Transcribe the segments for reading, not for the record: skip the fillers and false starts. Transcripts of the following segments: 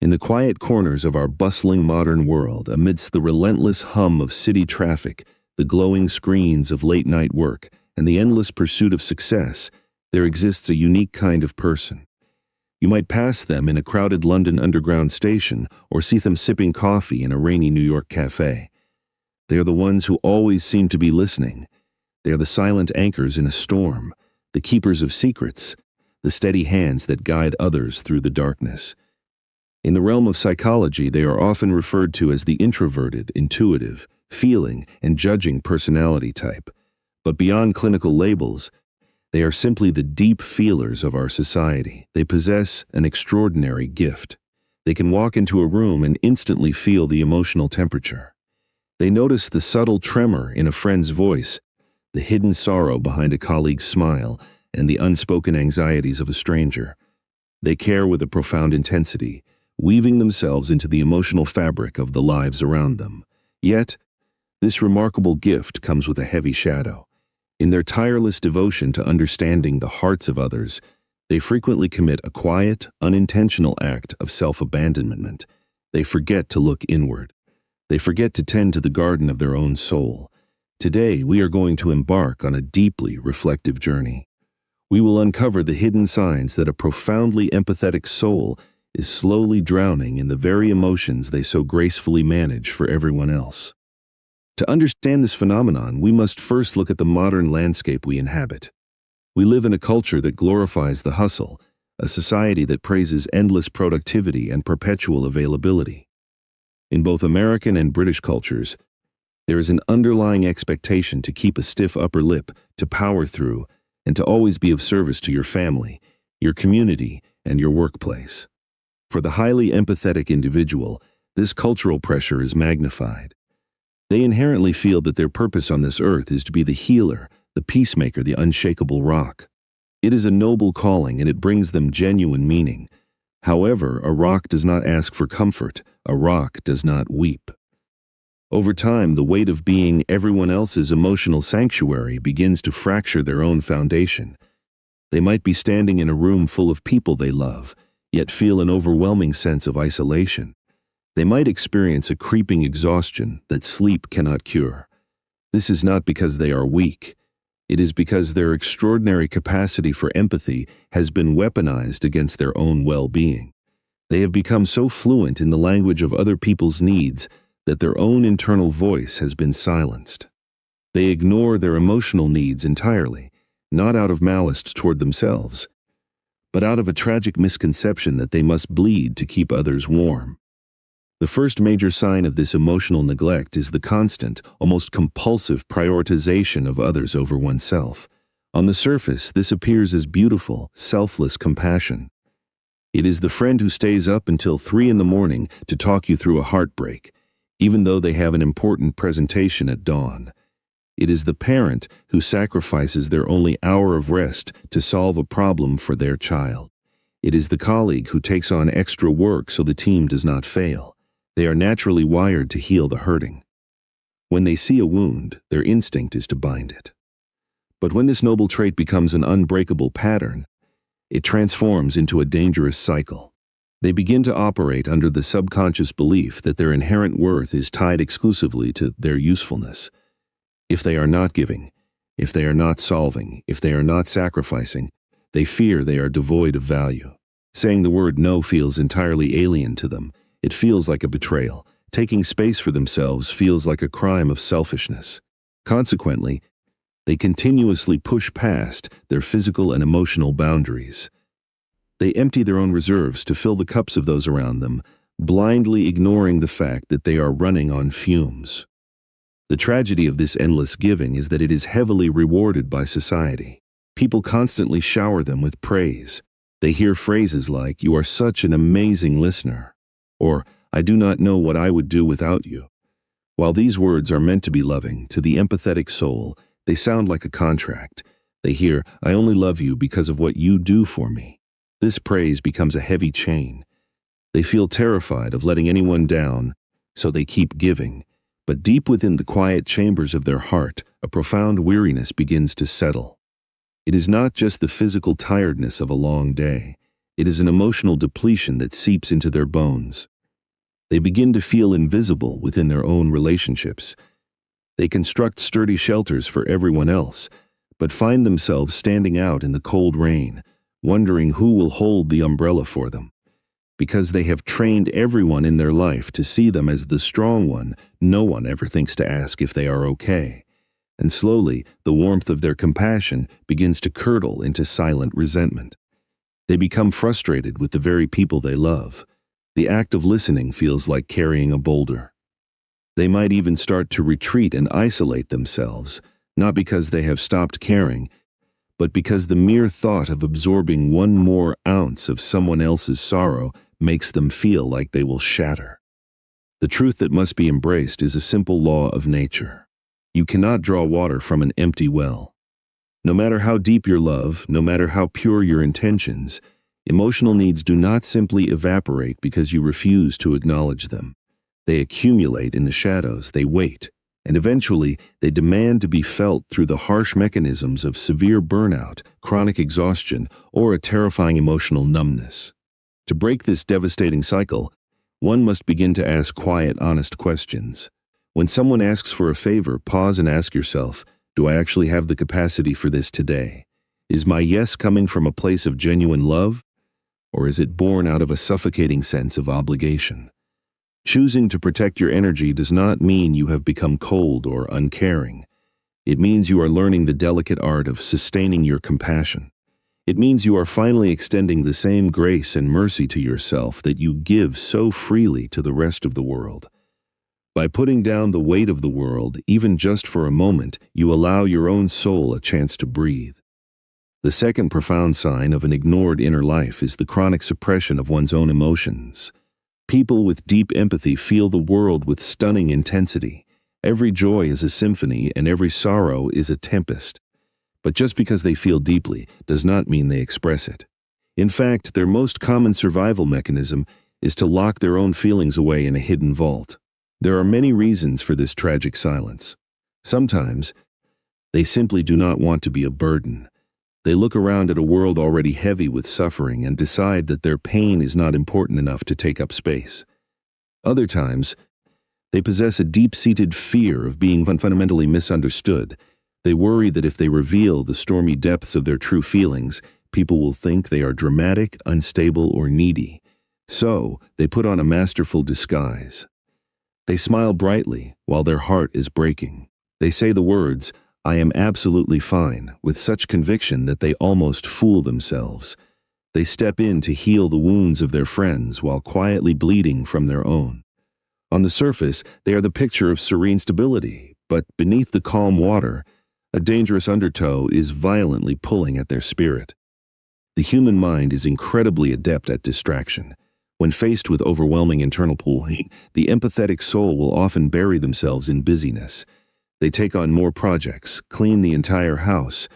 In the quiet corners of our bustling modern world, amidst the relentless hum of city traffic, the glowing screens of late-night work, and the endless pursuit of success, there exists a unique kind of person. You might pass them in a crowded London Underground station or see them sipping coffee in a rainy New York cafe. They are the ones who always seem to be listening. They are the silent anchors in a storm, the keepers of secrets, the steady hands that guide others through the darkness. In the realm of psychology, they are often referred to as the introverted, intuitive, feeling, and judging personality type. But beyond clinical labels, they are simply the deep feelers of our society. They possess an extraordinary gift. They can walk into a room and instantly feel the emotional temperature. They notice the subtle tremor in a friend's voice, the hidden sorrow behind a colleague's smile, and the unspoken anxieties of a stranger. They care with a profound intensity, weaving themselves into the emotional fabric of the lives around them. Yet, this remarkable gift comes with a heavy shadow. In their tireless devotion to understanding the hearts of others, they frequently commit a quiet, unintentional act of self-abandonment. They forget to look inward. They forget to tend to the garden of their own soul. Today, we are going to embark on a deeply reflective journey. We will uncover the hidden signs that a profoundly empathetic soul is slowly drowning in the very emotions they so gracefully manage for everyone else. To understand this phenomenon, we must first look at the modern landscape we inhabit. We live in a culture that glorifies the hustle, a society that praises endless productivity and perpetual availability. In both American and British cultures, there is an underlying expectation to keep a stiff upper lip, to power through, and to always be of service to your family, your community, and your workplace. For the highly empathetic individual, this cultural pressure is magnified. They inherently feel that their purpose on this earth is to be the healer, the peacemaker, the unshakable rock. It is a noble calling, and it brings them genuine meaning. However, a rock does not ask for comfort. A rock does not weep. Over time, the weight of being everyone else's emotional sanctuary begins to fracture their own foundation. They might be standing in a room full of people they love, yet feel an overwhelming sense of isolation. They might experience a creeping exhaustion that sleep cannot cure. This is not because they are weak. It is because their extraordinary capacity for empathy has been weaponized against their own well-being. They have become so fluent in the language of other people's needs that their own internal voice has been silenced. They ignore their emotional needs entirely, not out of malice toward themselves, but out of a tragic misconception that they must bleed to keep others warm. The first major sign of this emotional neglect is the constant, almost compulsive prioritization of others over oneself. On the surface, this appears as beautiful, selfless compassion. It is the friend who stays up until 3 a.m. to talk you through a heartbreak, even though they have an important presentation at dawn. It is the parent who sacrifices their only hour of rest to solve a problem for their child. It is the colleague who takes on extra work so the team does not fail. They are naturally wired to heal the hurting. When they see a wound, their instinct is to bind it. But when this noble trait becomes an unbreakable pattern, it transforms into a dangerous cycle. They begin to operate under the subconscious belief that their inherent worth is tied exclusively to their usefulness. If they are not giving, if they are not solving, if they are not sacrificing, they fear they are devoid of value. Saying the word no feels entirely alien to them. It feels like a betrayal. Taking space for themselves feels like a crime of selfishness. Consequently, they continuously push past their physical and emotional boundaries. They empty their own reserves to fill the cups of those around them, blindly ignoring the fact that they are running on fumes. The tragedy of this endless giving is that it is heavily rewarded by society. People constantly shower them with praise. They hear phrases like, "You are such an amazing listener," or "I do not know what I would do without you." While these words are meant to be loving, to the empathetic soul, they sound like a contract. They hear, "I only love you because of what you do for me." This praise becomes a heavy chain. They feel terrified of letting anyone down, so they keep giving. But deep within the quiet chambers of their heart, a profound weariness begins to settle. It is not just the physical tiredness of a long day. It is an emotional depletion that seeps into their bones. They begin to feel invisible within their own relationships. They construct sturdy shelters for everyone else, but find themselves standing out in the cold rain, wondering who will hold the umbrella for them. Because they have trained everyone in their life to see them as the strong one, no one ever thinks to ask if they are okay. And slowly, the warmth of their compassion begins to curdle into silent resentment. They become frustrated with the very people they love. The act of listening feels like carrying a boulder. They might even start to retreat and isolate themselves, not because they have stopped caring, but because the mere thought of absorbing one more ounce of someone else's sorrow makes them feel like they will shatter. The truth that must be embraced is a simple law of nature. You cannot draw water from an empty well. No matter how deep your love, no matter how pure your intentions, emotional needs do not simply evaporate because you refuse to acknowledge them. They accumulate in the shadows, they wait, and eventually they demand to be felt through the harsh mechanisms of severe burnout, chronic exhaustion, or a terrifying emotional numbness. To break this devastating cycle, one must begin to ask quiet, honest questions. When someone asks for a favor, pause and ask yourself, do I actually have the capacity for this today? Is my yes coming from a place of genuine love, or is it born out of a suffocating sense of obligation? Choosing to protect your energy does not mean you have become cold or uncaring. It means you are learning the delicate art of sustaining your compassion. It means you are finally extending the same grace and mercy to yourself that you give so freely to the rest of the world. By putting down the weight of the world, even just for a moment, you allow your own soul a chance to breathe. The second profound sign of an ignored inner life is the chronic suppression of one's own emotions. People with deep empathy feel the world with stunning intensity. Every joy is a symphony and every sorrow is a tempest. But just because they feel deeply does not mean they express it. In fact, their most common survival mechanism is to lock their own feelings away in a hidden vault. There are many reasons for this tragic silence. Sometimes, they simply do not want to be a burden. They look around at a world already heavy with suffering and decide that their pain is not important enough to take up space. Other times, they possess a deep-seated fear of being fundamentally misunderstood. They worry that if they reveal the stormy depths of their true feelings, people will think they are dramatic, unstable, or needy. So, they put on a masterful disguise. They smile brightly while their heart is breaking. They say the words, "I am absolutely fine," with such conviction that they almost fool themselves. They step in to heal the wounds of their friends while quietly bleeding from their own. On the surface, they are the picture of serene stability, but beneath the calm water, a dangerous undertow is violently pulling at their spirit. The human mind is incredibly adept at distraction. When faced with overwhelming internal pulling, the empathetic soul will often bury themselves in busyness. They take on more projects, clean the entire house,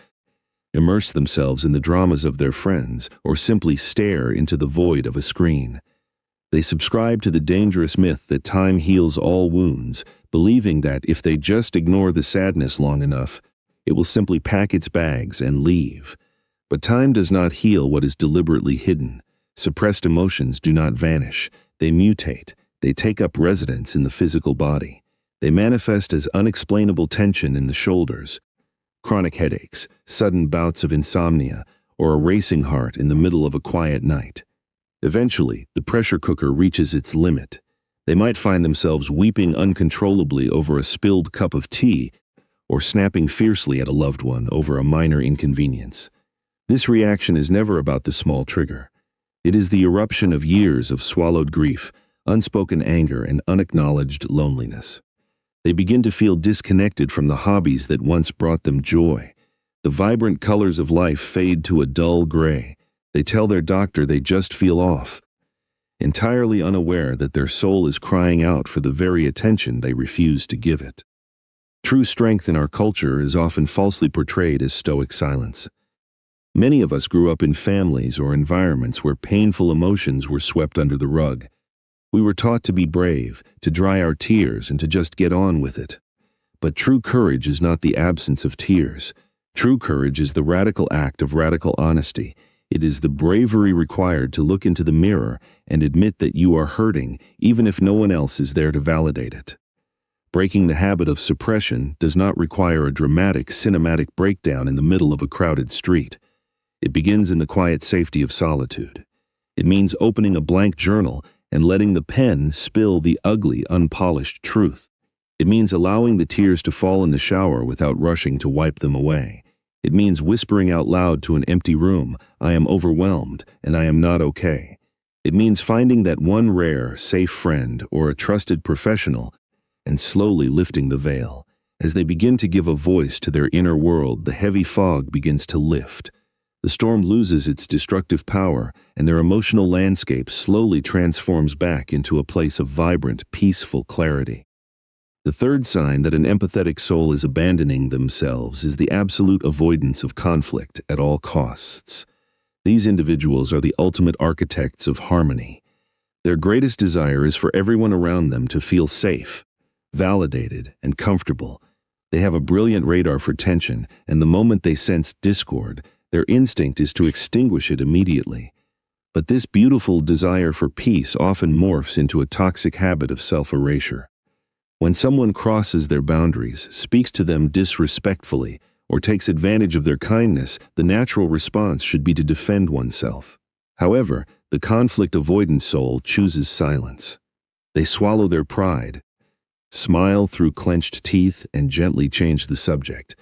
immerse themselves in the dramas of their friends, or simply stare into the void of a screen. They subscribe to the dangerous myth that time heals all wounds, believing that if they just ignore the sadness long enough, it will simply pack its bags and leave. But time does not heal what is deliberately hidden. Suppressed emotions do not vanish. They mutate. They take up residence in the physical body. They manifest as unexplainable tension in the shoulders, chronic headaches, sudden bouts of insomnia, or a racing heart in the middle of a quiet night. Eventually, the pressure cooker reaches its limit. They might find themselves weeping uncontrollably over a spilled cup of tea, or snapping fiercely at a loved one over a minor inconvenience. This reaction is never about the small trigger. It is the eruption of years of swallowed grief, unspoken anger, and unacknowledged loneliness. They begin to feel disconnected from the hobbies that once brought them joy. The vibrant colors of life fade to a dull gray. They tell their doctor they just feel off, entirely unaware that their soul is crying out for the very attention they refuse to give it. True strength in our culture is often falsely portrayed as stoic silence. Many of us grew up in families or environments where painful emotions were swept under the rug. We were taught to be brave, to dry our tears, and to just get on with it. But true courage is not the absence of tears. True courage is the radical act of radical honesty. It is the bravery required to look into the mirror and admit that you are hurting, even if no one else is there to validate it. Breaking the habit of suppression does not require a dramatic, cinematic breakdown in the middle of a crowded street. It begins in the quiet safety of solitude. It means opening a blank journal and letting the pen spill the ugly, unpolished truth. It means allowing the tears to fall in the shower without rushing to wipe them away. It means whispering out loud to an empty room, "I am overwhelmed and I am not okay." It means finding that one rare, safe friend or a trusted professional and slowly lifting the veil. As they begin to give a voice to their inner world, the heavy fog begins to lift. The storm loses its destructive power, and their emotional landscape slowly transforms back into a place of vibrant, peaceful clarity. The third sign that an empathetic soul is abandoning themselves is the absolute avoidance of conflict at all costs. These individuals are the ultimate architects of harmony. Their greatest desire is for everyone around them to feel safe, validated, and comfortable. They have a brilliant radar for tension, and the moment they sense discord, their instinct is to extinguish it immediately. But this beautiful desire for peace often morphs into a toxic habit of self-erasure. When someone crosses their boundaries, speaks to them disrespectfully, or takes advantage of their kindness, the natural response should be to defend oneself. However, the conflict-avoidant soul chooses silence. They swallow their pride, smile through clenched teeth, and gently change the subject.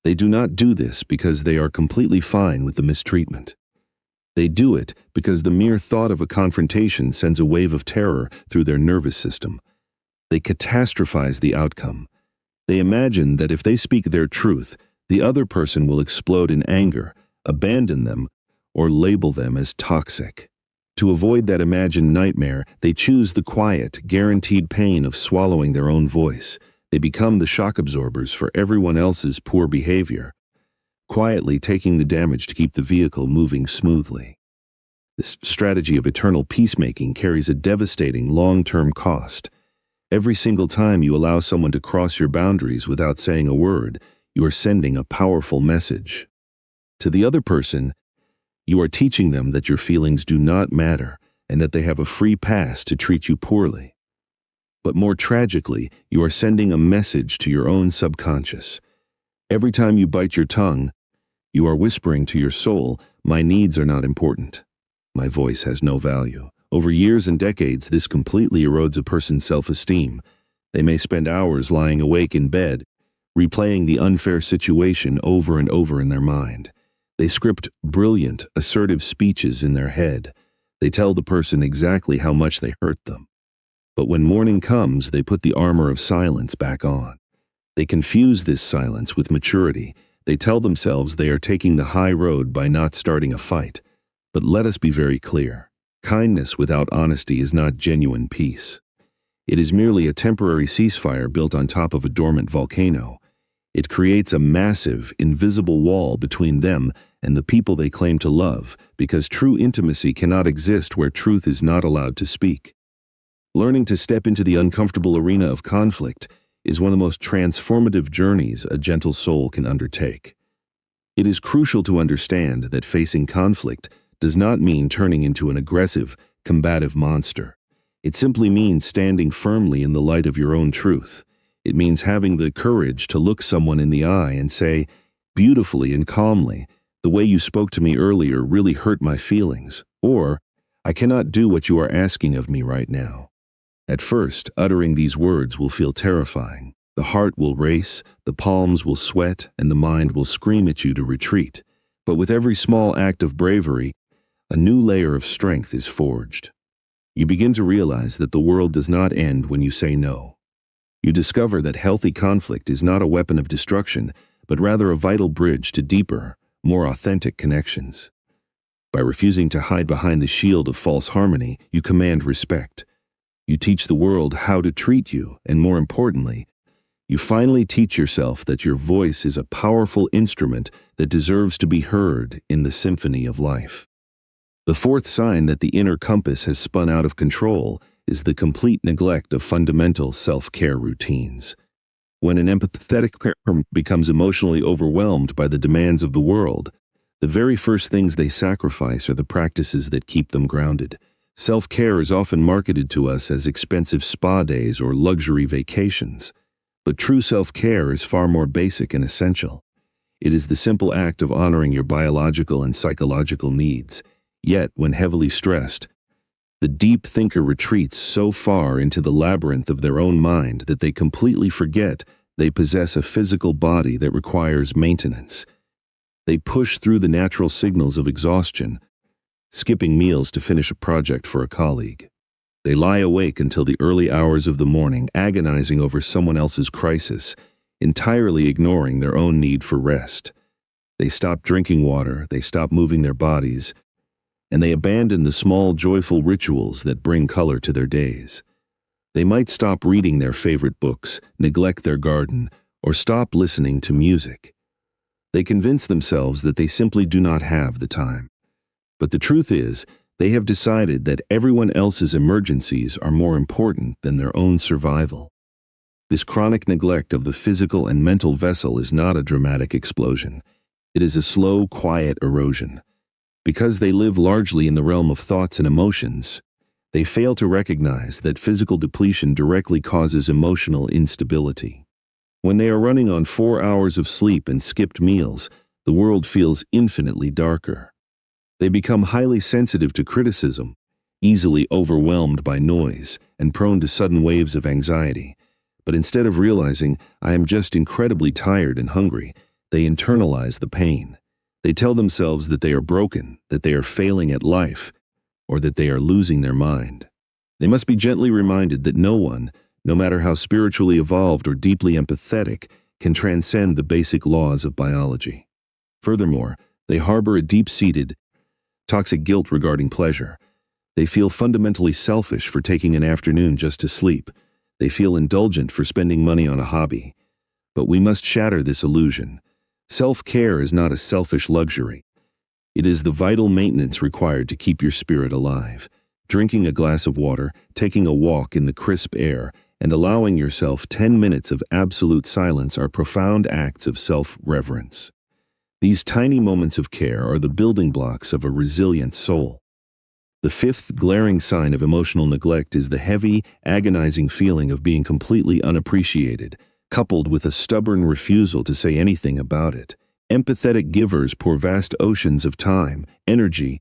They do not do this because they are completely fine with the mistreatment. They do it because the mere thought of a confrontation sends a wave of terror through their nervous system. They catastrophize the outcome. They imagine that if they speak their truth, the other person will explode in anger, abandon them, or label them as toxic. To avoid that imagined nightmare, they choose the quiet, guaranteed pain of swallowing their own voice. They become the shock absorbers for everyone else's poor behavior, quietly taking the damage to keep the vehicle moving smoothly. This strategy of eternal peacemaking carries a devastating long-term cost. Every single time you allow someone to cross your boundaries without saying a word, you are sending a powerful message. To the other person, you are teaching them that your feelings do not matter and that they have a free pass to treat you poorly. But more tragically, you are sending a message to your own subconscious. Every time you bite your tongue, you are whispering to your soul, "My needs are not important. My voice has no value." Over years and decades, this completely erodes a person's self-esteem. They may spend hours lying awake in bed, replaying the unfair situation over and over in their mind. They script brilliant, assertive speeches in their head. They tell the person exactly how much they hurt them. But when morning comes, they put the armor of silence back on. They confuse this silence with maturity. They tell themselves they are taking the high road by not starting a fight. But let us be very clear. Kindness without honesty is not genuine peace. It is merely a temporary ceasefire built on top of a dormant volcano. It creates a massive, invisible wall between them and the people they claim to love, because true intimacy cannot exist where truth is not allowed to speak. Learning to step into the uncomfortable arena of conflict is one of the most transformative journeys a gentle soul can undertake. It is crucial to understand that facing conflict does not mean turning into an aggressive, combative monster. It simply means standing firmly in the light of your own truth. It means having the courage to look someone in the eye and say, beautifully and calmly, "The way you spoke to me earlier really hurt my feelings," or, "I cannot do what you are asking of me right now." At first, uttering these words will feel terrifying. The heart will race, the palms will sweat, and the mind will scream at you to retreat. But with every small act of bravery, a new layer of strength is forged. You begin to realize that the world does not end when you say no. You discover that healthy conflict is not a weapon of destruction, but rather a vital bridge to deeper, more authentic connections. By refusing to hide behind the shield of false harmony, you command respect. You teach the world how to treat you, and more importantly, you finally teach yourself that your voice is a powerful instrument that deserves to be heard in the symphony of life. The fourth sign that the inner compass has spun out of control is the complete neglect of fundamental self-care routines. When an empathetic person becomes emotionally overwhelmed by the demands of the world, The very first things they sacrifice are the practices that keep them grounded. Self-care is often marketed to us as expensive spa days or luxury vacations. But true self-care is far more basic and essential. It is the simple act of honoring your biological and psychological needs. Yet, when heavily stressed, the deep thinker retreats so far into the labyrinth of their own mind that they completely forget they possess a physical body that requires maintenance. They push through the natural signals of exhaustion, skipping meals to finish a project for a colleague. They lie awake until the early hours of the morning, agonizing over someone else's crisis, entirely ignoring their own need for rest. They stop drinking water, they stop moving their bodies, and they abandon the small, joyful rituals that bring color to their days. They might stop reading their favorite books, neglect their garden, or stop listening to music. They convince themselves that they simply do not have the time. But the truth is, they have decided that everyone else's emergencies are more important than their own survival. This chronic neglect of the physical and mental vessel is not a dramatic explosion. It is a slow, quiet erosion. Because they live largely in the realm of thoughts and emotions, they fail to recognize that physical depletion directly causes emotional instability. When they are running on 4 hours of sleep and skipped meals, the world feels infinitely darker. They become highly sensitive to criticism, easily overwhelmed by noise, and prone to sudden waves of anxiety. But instead of realizing, I am just incredibly tired and hungry, they internalize the pain. They tell themselves that they are broken, that they are failing at life, or that they are losing their mind. They must be gently reminded that no one, no matter how spiritually evolved or deeply empathetic, can transcend the basic laws of biology. Furthermore, they harbor a deep-seated, toxic guilt regarding pleasure. They feel fundamentally selfish for taking an afternoon just to sleep. They feel indulgent for spending money on a hobby. But we must shatter this illusion. Self-care is not a selfish luxury. It is the vital maintenance required to keep your spirit alive. Drinking a glass of water, taking a walk in the crisp air, and allowing yourself 10 minutes of absolute silence are profound acts of self-reverence. These tiny moments of care are the building blocks of a resilient soul. The fifth glaring sign of emotional neglect is the heavy, agonizing feeling of being completely unappreciated, coupled with a stubborn refusal to say anything about it. Empathetic givers pour vast oceans of time, energy,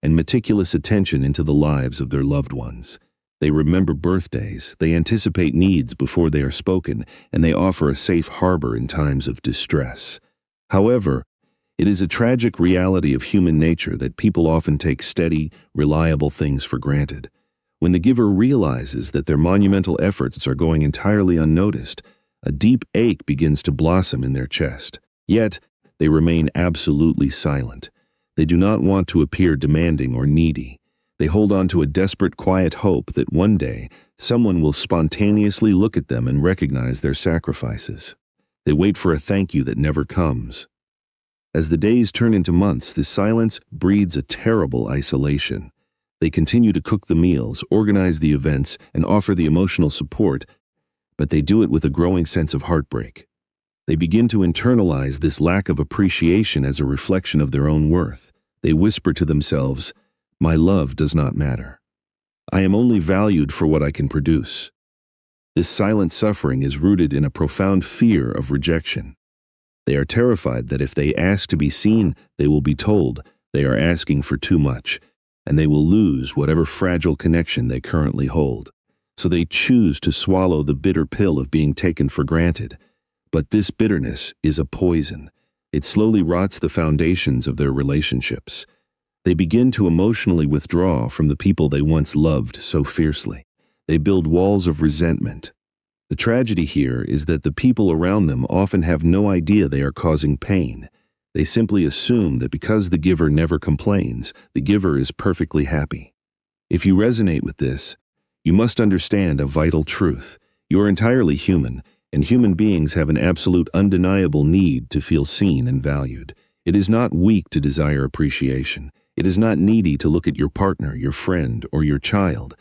and meticulous attention into the lives of their loved ones. They remember birthdays, they anticipate needs before they are spoken, and they offer a safe harbor in times of distress. However, it is a tragic reality of human nature that people often take steady, reliable things for granted. When the giver realizes that their monumental efforts are going entirely unnoticed, a deep ache begins to blossom in their chest. Yet, they remain absolutely silent. They do not want to appear demanding or needy. They hold on to a desperate, quiet hope that one day someone will spontaneously look at them and recognize their sacrifices. They wait for a thank you that never comes. As the days turn into months, this silence breeds a terrible isolation. They continue to cook the meals, organize the events, and offer the emotional support, but they do it with a growing sense of heartbreak. They begin to internalize this lack of appreciation as a reflection of their own worth. They whisper to themselves, "My love does not matter. I am only valued for what I can produce." This silent suffering is rooted in a profound fear of rejection. They are terrified that if they ask to be seen, they will be told they are asking for too much, and they will lose whatever fragile connection they currently hold. So they choose to swallow the bitter pill of being taken for granted. But this bitterness is a poison. It slowly rots the foundations of their relationships. They begin to emotionally withdraw from the people they once loved so fiercely. They build walls of resentment. The tragedy here is that the people around them often have no idea they are causing pain. They simply assume that because the giver never complains, the giver is perfectly happy. If you resonate with this, you must understand a vital truth. You are entirely human, and human beings have an absolute undeniable need to feel seen and valued. It is not weak to desire appreciation. It is not needy to look at your partner, your friend, or your child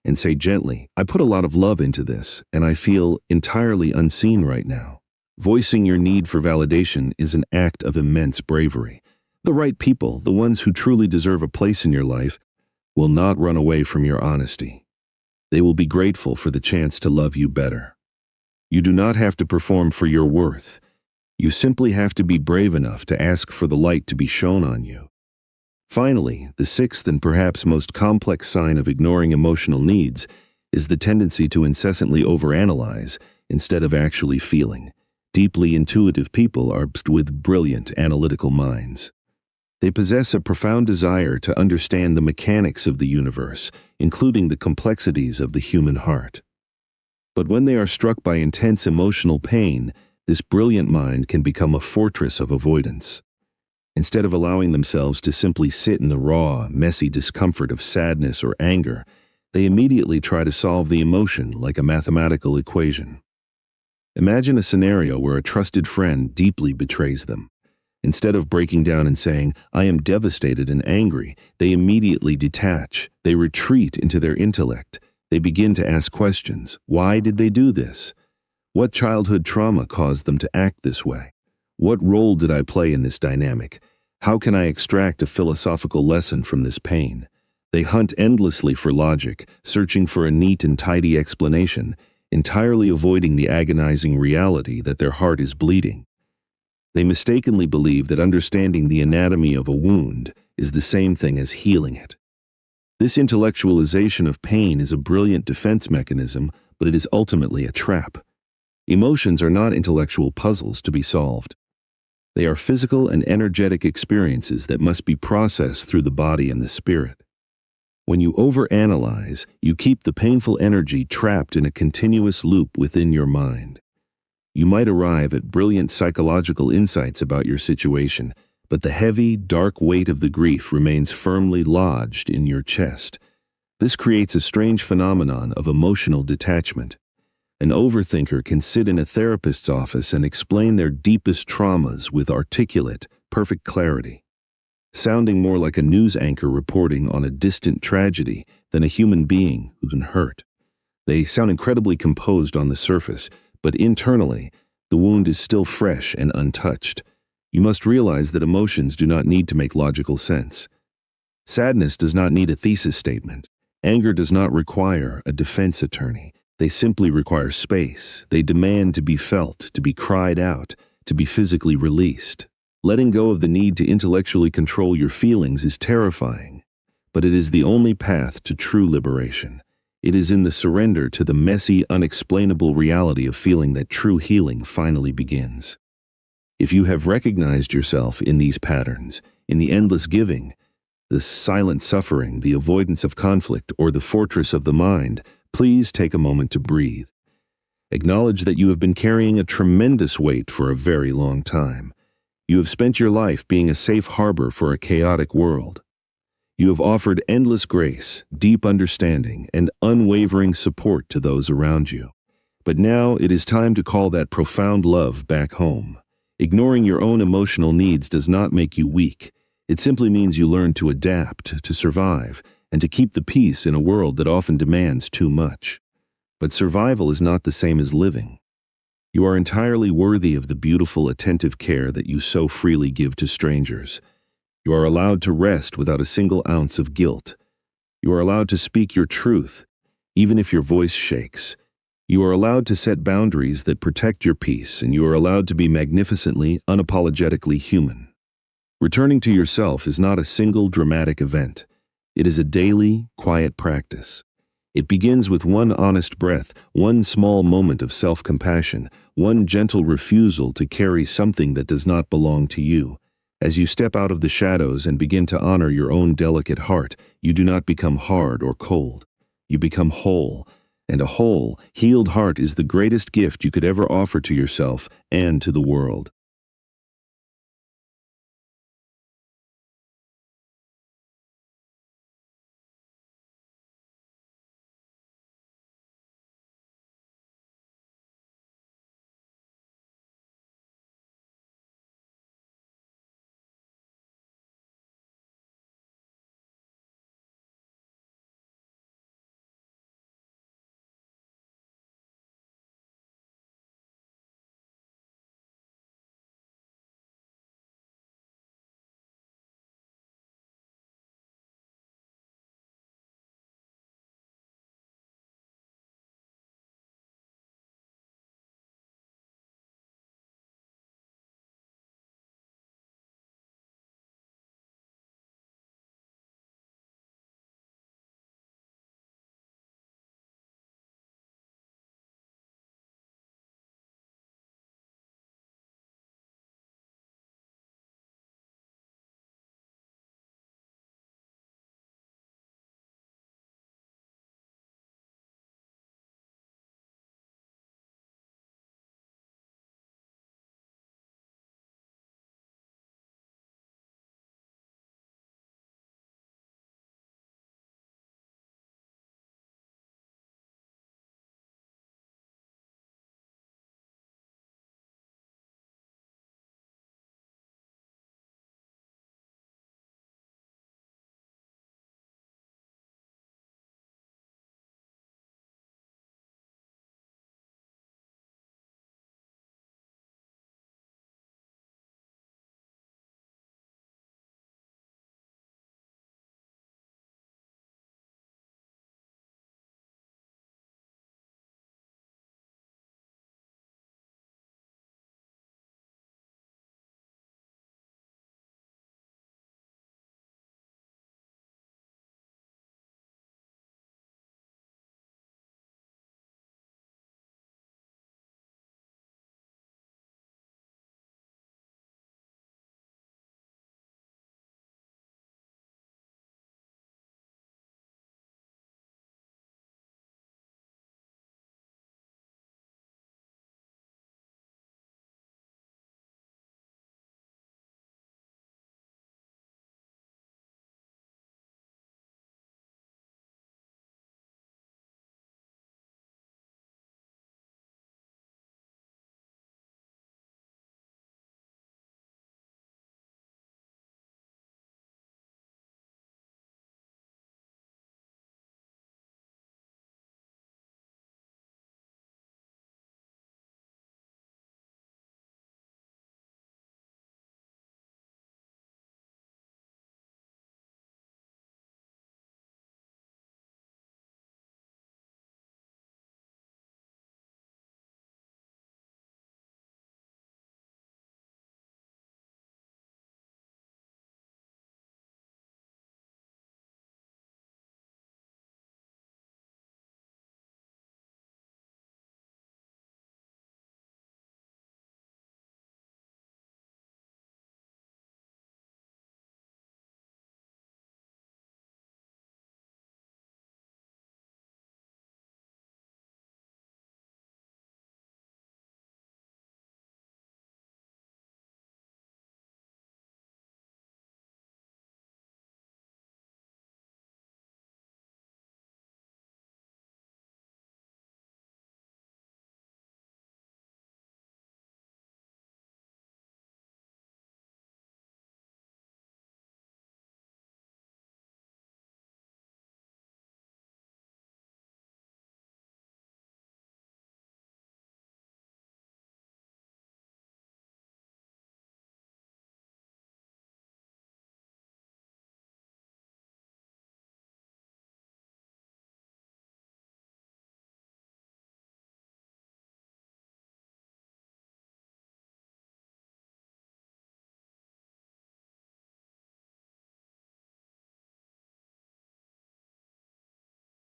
and say gently, "I put a lot of love into this, and I feel entirely unseen right now." Voicing your need for validation is an act of immense bravery. The right people, the ones who truly deserve a place in your life, will not run away from your honesty. They will be grateful for the chance to love you better. You do not have to perform for your worth. You simply have to be brave enough to ask for the light to be shown on you. Finally, the sixth and perhaps most complex sign of ignoring emotional needs is the tendency to incessantly overanalyze instead of actually feeling. Deeply intuitive people are blessed with brilliant analytical minds. They possess a profound desire to understand the mechanics of the universe, including the complexities of the human heart. But when they are struck by intense emotional pain, this brilliant mind can become a fortress of avoidance. Instead of allowing themselves to simply sit in the raw, messy discomfort of sadness or anger, they immediately try to solve the emotion like a mathematical equation. Imagine a scenario where a trusted friend deeply betrays them. Instead of breaking down and saying, "I am devastated and angry," they immediately detach. They retreat into their intellect. They begin to ask questions. Why did they do this? What childhood trauma caused them to act this way? What role did I play in this dynamic? How can I extract a philosophical lesson from this pain? They hunt endlessly for logic, searching for a neat and tidy explanation, entirely avoiding the agonizing reality that their heart is bleeding. They mistakenly believe that understanding the anatomy of a wound is the same thing as healing it. This intellectualization of pain is a brilliant defense mechanism, but it is ultimately a trap. Emotions are not intellectual puzzles to be solved. They are physical and energetic experiences that must be processed through the body and the spirit. When you overanalyze, you keep the painful energy trapped in a continuous loop within your mind. You might arrive at brilliant psychological insights about your situation, but the heavy, dark weight of the grief remains firmly lodged in your chest. This creates a strange phenomenon of emotional detachment. An overthinker can sit in a therapist's office and explain their deepest traumas with articulate, perfect clarity, sounding more like a news anchor reporting on a distant tragedy than a human being who's been hurt. They sound incredibly composed on the surface, but internally, the wound is still fresh and untouched. You must realize that emotions do not need to make logical sense. Sadness does not need a thesis statement. Anger does not require a defense attorney. They simply require space. They demand to be felt, to be cried out, to be physically released. Letting go of the need to intellectually control your feelings is terrifying, but it is the only path to true liberation. It is in the surrender to the messy, unexplainable reality of feeling that true healing finally begins. If you have recognized yourself in these patterns, in the endless giving, the silent suffering, the avoidance of conflict, or the fortress of the mind, please take a moment to breathe. Acknowledge that you have been carrying a tremendous weight for a very long time. You have spent your life being a safe harbor for a chaotic world. You have offered endless grace, deep understanding, and unwavering support to those around you. But now it is time to call that profound love back home. Ignoring your own emotional needs does not make you weak. It simply means you learn to adapt, to survive, and to keep the peace in a world that often demands too much. But survival is not the same as living. You are entirely worthy of the beautiful, attentive care that you so freely give to strangers. You are allowed to rest without a single ounce of guilt. You are allowed to speak your truth, even if your voice shakes. You are allowed to set boundaries that protect your peace, and you are allowed to be magnificently, unapologetically human. Returning to yourself is not a single dramatic event. It is a daily, quiet practice. It begins with one honest breath, one small moment of self-compassion, one gentle refusal to carry something that does not belong to you. As you step out of the shadows and begin to honor your own delicate heart, you do not become hard or cold. You become whole, and a whole, healed heart is the greatest gift you could ever offer to yourself and to the world.